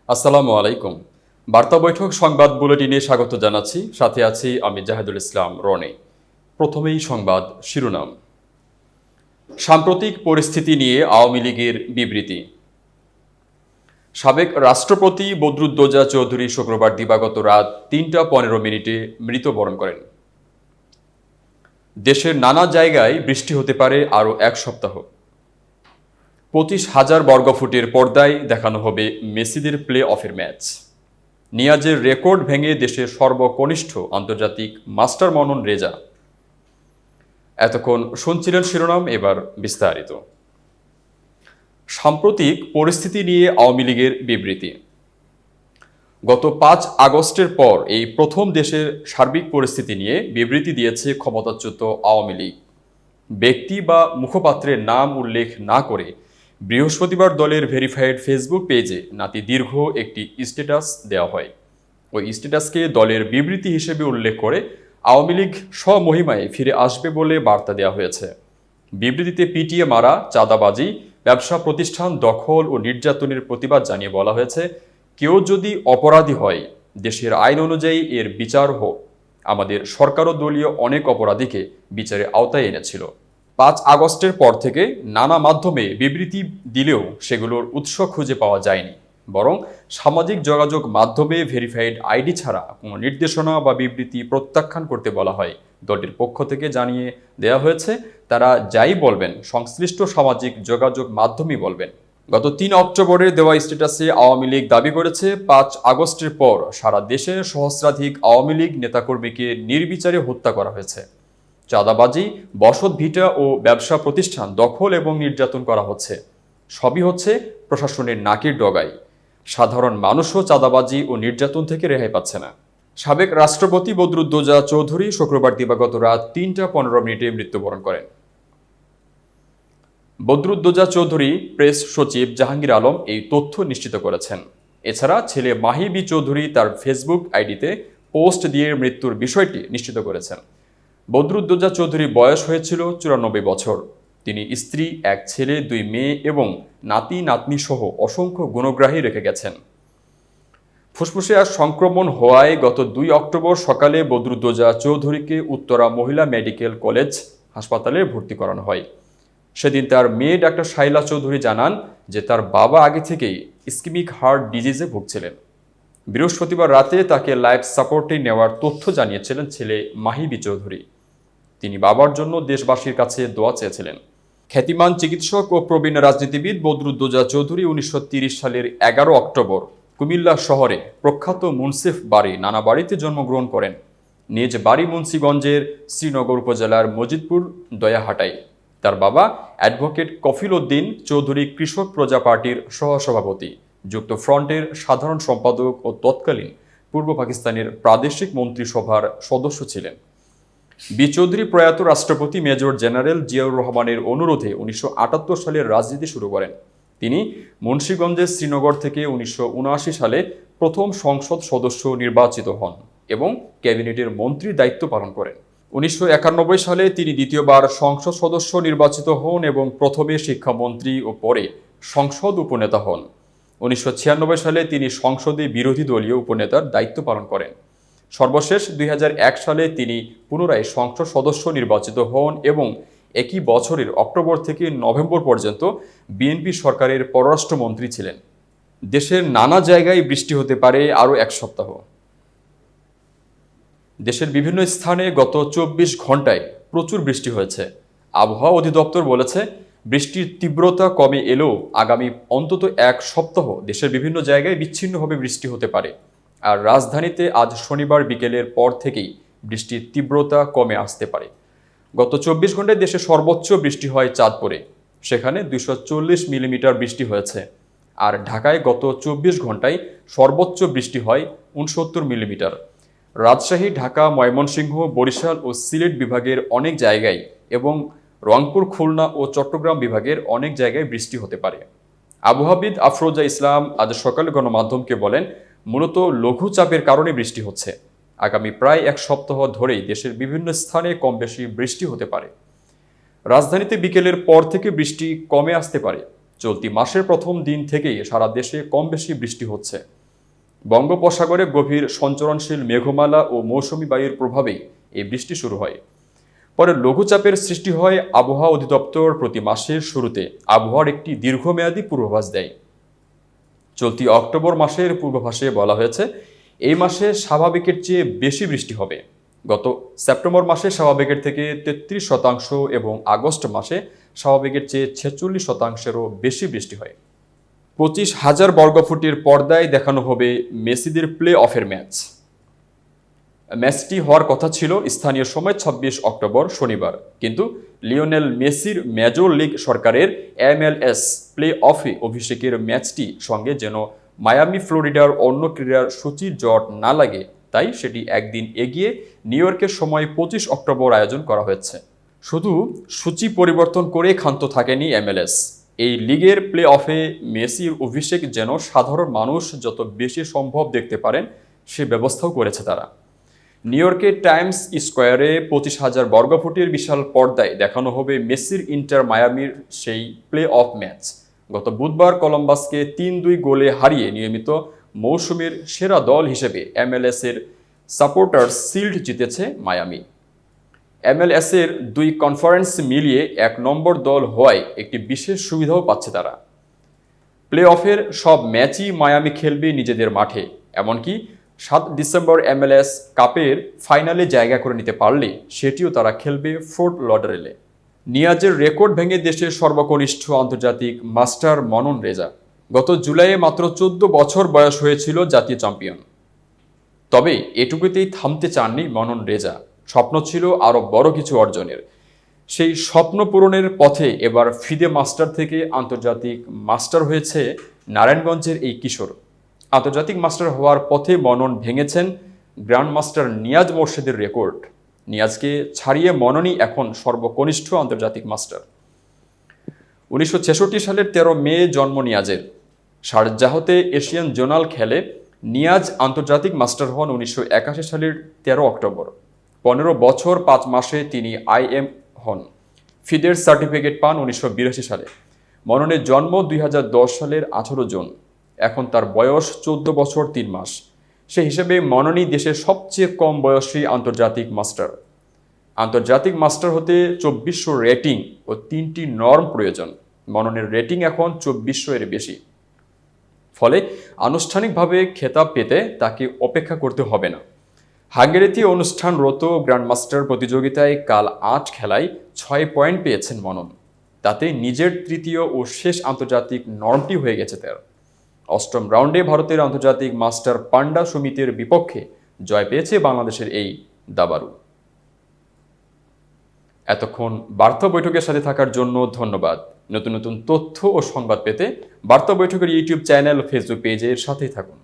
আসসালামু আলাইকুম। বার্তা বৈঠক সংবাদ বুলেটিনে স্বাগত জানাচ্ছি। সাথে আছি আমি জাহেদুল ইসলাম রনি। প্রথমেই সংবাদ শিরোনাম। সাম্প্রতিক পরিস্থিতি নিয়ে আওয়ামী লীগের বিবৃতি। সাবেক রাষ্ট্রপতি বদরুদ্দোজা চৌধুরী শুক্রবার দিবাগত রাত ৩টা ১৫ মিনিটে মৃত্যুবরণ করেন। দেশের নানা জায়গায় বৃষ্টি হতে পারে আরও এক সপ্তাহ। ২৫,০০০ বর্গফুটের পর্দায় দেখানো হবে মেসিদের প্লে অফের ম্যাচ। নিয়াজের রেকর্ড ভেঙে দেশের সর্বকনিষ্ঠ আন্তর্জাতিক মাস্টার মনন রেজা। এতক্ষণ শুনছিলেন শিরোনাম, এবার বিস্তারিত। সাম্প্রতিক পরিস্থিতি নিয়ে আওয়ামী লীগের বিবৃতি। গত ৫ আগস্টের পর এই প্রথম দেশের সার্বিক পরিস্থিতি নিয়ে বিবৃতি দিয়েছে ক্ষমতাচ্যুত আওয়ামী লীগ। ব্যক্তি বা মুখপাত্রের নাম উল্লেখ না করে বৃহস্পতিবার দলের ভেরিফাইড ফেসবুক পেজে নাতি দীর্ঘ একটি স্ট্যাটাস দেওয়া হয়। ওই স্ট্যাটাসকে দলের বিবৃতি হিসেবে উল্লেখ করে আওয়ামী লীগ স্বমহিমায় ফিরে আসবে বলে বার্তা দেওয়া হয়েছে। বিবৃতিতে পিটিয়ে মারা, চাঁদাবাজি, ব্যবসা প্রতিষ্ঠান দখল ও নির্যাতনের প্রতিবাদ জানিয়ে বলা হয়েছে, কেউ যদি অপরাধী হয় দেশের আইন অনুযায়ী এর বিচার হোক। আমাদের সরকারও দলীয় অনেক অপরাধীকে বিচারের আওতায় এনেছিল। ৫ আগস্টের পর থেকে নানা মাধ্যমে বিবৃতি দিলেও সেগুলোর উৎস খুঁজে পাওয়া যায়নি। বরং সামাজিক যোগাযোগ মাধ্যমে ভেরিফাইড আইডি ছাড়া কোনো নির্দেশনা বা বিবৃতি প্রত্যাখ্যান করতে বলা হয়। দলটির পক্ষ থেকে জানিয়ে দেওয়া হয়েছে, তারা যাই বলবেন সংশ্লিষ্ট সামাজিক যোগাযোগ মাধ্যমেই বলবেন। গত ৩ অক্টোবরে দেওয়া স্ট্যাটাসে আওয়ামী লীগ দাবি করেছে, ৫ আগস্টের পর সারা দেশে সহস্রাধিক আওয়ামী লীগ নেতাকর্মীকে নির্বিচারে হত্যা করা হয়েছে। চাঁদাবাজি, বসত ভিটা ও ব্যবসা প্রতিষ্ঠান দখল এবং নির্যাতন করা হচ্ছে। সবই হচ্ছে প্রশাসনের নাকের ডগায়। সাধারণ মানুষও চাঁদাবাজি ও নির্যাতন থেকে রেহাই পাচ্ছে না। সাবেক রাষ্ট্রপতি বদরুদ্দোজা চৌধুরী শুক্রবার দিবাগত রাত ৩টা ১৫ মিনিটে মৃত্যুবরণ করেন। বদরুদ্দোজা চৌধুরী প্রেস সচিব জাহাঙ্গীর আলম এই তথ্য নিশ্চিত করেছেন। এছাড়া ছেলে মাহি বি চৌধুরী তার ফেসবুক আইডিতে পোস্ট দিয়ে মৃত্যুর বিষয়টি নিশ্চিত করেছেন। বদরুদ্দোজা চৌধুরীর বয়স হয়েছিল ৯৪ বছর। তিনি স্ত্রী, এক ছেলে, ২ মেয়ে এবং নাতি নাতনি সহ অসংখ্য গুণগ্রাহী রেখে গেছেন। ফুসফুসে আর সংক্রমণ হওয়ায় গত ২ অক্টোবর সকালে বদরুদ্দোজা চৌধুরীকে উত্তরা মহিলা মেডিকেল কলেজ হাসপাতালে ভর্তি করানো হয়। সেদিন তার মেয়ে ডাক্তার শাইলা চৌধুরী জানান যে তার বাবা আগে থেকেই ইসকিমিক হার্ট ডিজিজে ভুগছিলেন। বৃহস্পতিবার রাতে তাকে লাইফ সাপোর্টে নেওয়ার তথ্য জানিয়েছিলেন ছেলে মাহিবি চৌধুরী। তিনি বাবার জন্য দেশবাসীর কাছে দোয়া চেয়েছিলেন। খ্যাতিমান চিকিৎসক ও প্রবীণ রাজনীতিবিদ বদরুদ্দোজা চৌধুরী ১৯৩০ সালের ১১ অক্টোবর কুমিল্লা শহরে প্রখ্যাত মুন্সিফ বাড়ি নানা বাড়িতে জন্মগ্রহণ করেন। নিজ বাড়ি মুন্সিগঞ্জের শ্রীনগর উপজেলার মজিদপুর দয়াহাটায়। তার বাবা অ্যাডভোকেট কফিল উদ্দিন চৌধুরী কৃষক প্রজা পার্টির সহসভাপতি, যুক্ত ফ্রন্টের সাধারণ সম্পাদক ও তৎকালীন পূর্ব পাকিস্তানের প্রাদেশিক মন্ত্রিসভার সদস্য ছিলেন। বি চৌধুরী প্রয়াত রাষ্ট্রপতি মেজর জেনারেল জিয়াউর রহমানের অনুরোধে ১৯৭৮ সালে রাজনীতি শুরু করেন। তিনি মুন্সিগঞ্জের শ্রীনগর থেকে ১৯৭৯ সালে প্রথম সংসদ সদস্য নির্বাচিত হন এবং ক্যাবিনেটের মন্ত্রীর দায়িত্ব পালন করেন। ১৯৯১ সালে তিনি দ্বিতীয়বার সংসদ সদস্য নির্বাচিত হন এবং প্রথমে শিক্ষামন্ত্রী ও পরে সংসদ উপনেতা হন। ১৯৯৬ সালে তিনি সংসদে বিরোধী দলীয় উপনেতার দায়িত্ব পালন করেন। সর্বশেষ ২০০১ সালে তিনি পুনরায় সংসদ সদস্য নির্বাচিত হন এবং একই বছরের অক্টোবর থেকে নভেম্বর পর্যন্ত বিএনপি সরকারের পররাষ্ট্রমন্ত্রী ছিলেন। দেশের নানা জায়গায় বৃষ্টি হতে পারে আরও এক সপ্তাহ। দেশের বিভিন্ন স্থানে গত ২৪ ঘন্টায় প্রচুর বৃষ্টি হয়েছে। আবহাওয়া অধিদপ্তর বলেছে, বৃষ্টির তীব্রতা কমে এলেও আগামী অন্তত এক সপ্তাহ দেশের বিভিন্ন জায়গায় বিচ্ছিন্নভাবে বৃষ্টি হতে পারে। আর রাজধানীতে আজ শনিবার বিকেলের পর থেকেই বৃষ্টির তীব্রতা কমে আসতে পারে। গত ২৪ ঘন্টায় দেশে সর্বোচ্চ বৃষ্টি হয় চাঁদপুরে, সেখানে ২৪০ মিলিমিটার বৃষ্টি হয়েছে। আর ঢাকায় গত ২৪ ঘন্টায় সর্বোচ্চ বৃষ্টি হয় ৬৯ মিলিমিটার। রাজশাহী, ঢাকা, ময়মনসিংহ, বরিশাল ও সিলেট বিভাগের অনেক জায়গায় এবং রংপুর, খুলনা ও চট্টগ্রাম বিভাগের অনেক জায়গায় বৃষ্টি হতে পারে। আবহাওয়াবিদ আফরোজা ইসলাম আজ সকালে গণমাধ্যমকে বলেন, মূলত লঘুচাপের কারণে বৃষ্টি হচ্ছে। আগামী প্রায় এক সপ্তাহ ধরেই দেশের বিভিন্ন স্থানে কম বেশি বৃষ্টি হতে পারে। রাজধানীতে বিকেলের পর থেকে বৃষ্টি কমে আসতে পারে। চলতি মাসের প্রথম দিন থেকেই সারা দেশে কম বেশি বৃষ্টি হচ্ছে। বঙ্গোপসাগরে গভীর সঞ্চরণশীল মেঘমালা ও মৌসুমী বায়ুর প্রভাবেই এই বৃষ্টি শুরু হয়। পরে লঘুচাপের সৃষ্টি হয়। আবহাওয়া অধিদপ্তর প্রতি মাসের শুরুতে আবহাওয়ার একটি দীর্ঘমেয়াদী পূর্বাভাস দেয়। চলতি অক্টোবর মাসের পূর্বাভাসে বলা হয়েছে এই মাসে স্বাভাবিকের চেয়ে বেশি বৃষ্টি হবে। গত সেপ্টেম্বর মাসে স্বাভাবিকের থেকে 33% এবং আগস্ট মাসে স্বাভাবিকের চেয়ে 46%-এরও বেশি বৃষ্টি হয়। 25,000 বর্গফুটের পর্দায় দেখানো হবে মেসিদের প্লে অফের ম্যাচ। ম্যাচটি হওয়ার কথা ছিল স্থানীয় সময় 26 অক্টোবর শনিবার, কিন্তু লিওনেল মেসির মেজর লিগ সরকারের MLS প্লে অফে অভিষেকের ম্যাচটি সঙ্গে যেন মায়ামি ফ্লোরিডার অন্য ক্রীড়ার সূচির জট না লাগে, তাই সেটি একদিন এগিয়ে নিউ ইয়র্কের সময় 25 অক্টোবর আয়োজন করা হয়েছে। শুধু সূচি পরিবর্তন করে ক্ষান্ত থাকেনি MLS। এই লিগের প্লে অফে মেসির অভিষেক যেন সাধারণ মানুষ যত বেশি সম্ভব দেখতে পারেন সে ব্যবস্থাও করেছে তারা। নিউ ইয়র্কের টাইমস স্কোয়ারে 25,000 বর্গফুটের বিশাল পর্দায় দেখানো হবে মেসির ইন্টার মায়ামির সেই প্লে অফ ম্যাচ। গত বুধবার কলম্বাসকে 3-2 গোলে হারিয়ে নিয়মিত মৌসুমের সেরা দল হিসেবে MLS-এর সাপোর্টার্স শিল্ড জিতেছে মায়ামি। MLS-এর 2 কনফারেন্স মিলিয়ে 1 নম্বর দল হওয়ায় একটি বিশেষ সুবিধাও পাচ্ছে তারা। প্লে অফের সব ম্যাচই মায়ামি খেলবে নিজেদের মাঠে। এমনকি 7 ডিসেম্বর MLS কাপের ফাইনালে জায়গা করে নিতে পারলে সেটিও তারা খেলবে ফোর্ট লডারেলে। নিয়াজের রেকর্ড ভেঙে দেশের সর্বকনিষ্ঠ আন্তর্জাতিক মাস্টার মনন রেজা। গত জুলাইয়ে মাত্র 14 বছর বয়স হয়েছিল জাতীয় চ্যাম্পিয়ন। তবে এটুকুতেই থামতে চাননি মনন রেজা। স্বপ্ন ছিল আরও বড় কিছু অর্জনের। সেই স্বপ্ন পূরণের পথে এবার ফিদে মাস্টার থেকে আন্তর্জাতিক মাস্টার হয়েছে নারায়ণগঞ্জের এই কিশোর। আন্তর্জাতিক মাস্টার হওয়ার পথে মনন ভেঙেছেন গ্র্যান্ড মাস্টার নিয়াজ মোর্শেদের রেকর্ড। নিয়াজকে ছাড়িয়ে মননই এখন সর্বকনিষ্ঠ আন্তর্জাতিক মাস্টার। 1966 সালের 13 মে জন্ম নিয়াজের। শারজাহতে এশিয়ান জোনাল খেলে নিয়াজ আন্তর্জাতিক মাস্টার হন 1981 সালের 13 অক্টোবর। 15 বছর 5 মাসে তিনি IM হন। ফিদের সার্টিফিকেট পান 1982 সালে। মননের জন্ম 2010 সালের 18 জুন। এখন তার বয়স 14 বছর 3 মাস। সে হিসেবে মননই দেশের সবচেয়ে কম বয়সী আন্তর্জাতিক মাস্টার। আন্তর্জাতিক মাস্টার হতে 2400 রেটিং ও 3টি নর্ম প্রয়োজন। মননের রেটিং এখন 2400 এর বেশি। ফলে আনুষ্ঠানিকভাবে খেতাব পেতে তাকে অপেক্ষা করতে হবে না। হাঙ্গেরিতে অনুষ্ঠানরত গ্র্যান্ডমাস্টার প্রতিযোগিতায় কাল 8 খেলায় 6 পয়েন্ট পেয়েছেন মনন। তাতে নিজের তৃতীয় ও শেষ আন্তর্জাতিক নর্মটি হয়ে গেছে তার। 8ম রাউন্ডে ভারতের আন্তর্জাতিক মাস্টার পান্ডা সুমিতের বিপক্ষে জয় পেয়েছে বাংলাদেশের এই দাবারু। এতক্ষণ বার্তা বৈঠকের সাথে থাকার জন্য ধন্যবাদ। নতুন নতুন তথ্য ও সংবাদ পেতে বার্তা বৈঠকের ইউটিউব চ্যানেল ও ফেসবুক পেজের সাথেই থাকুন।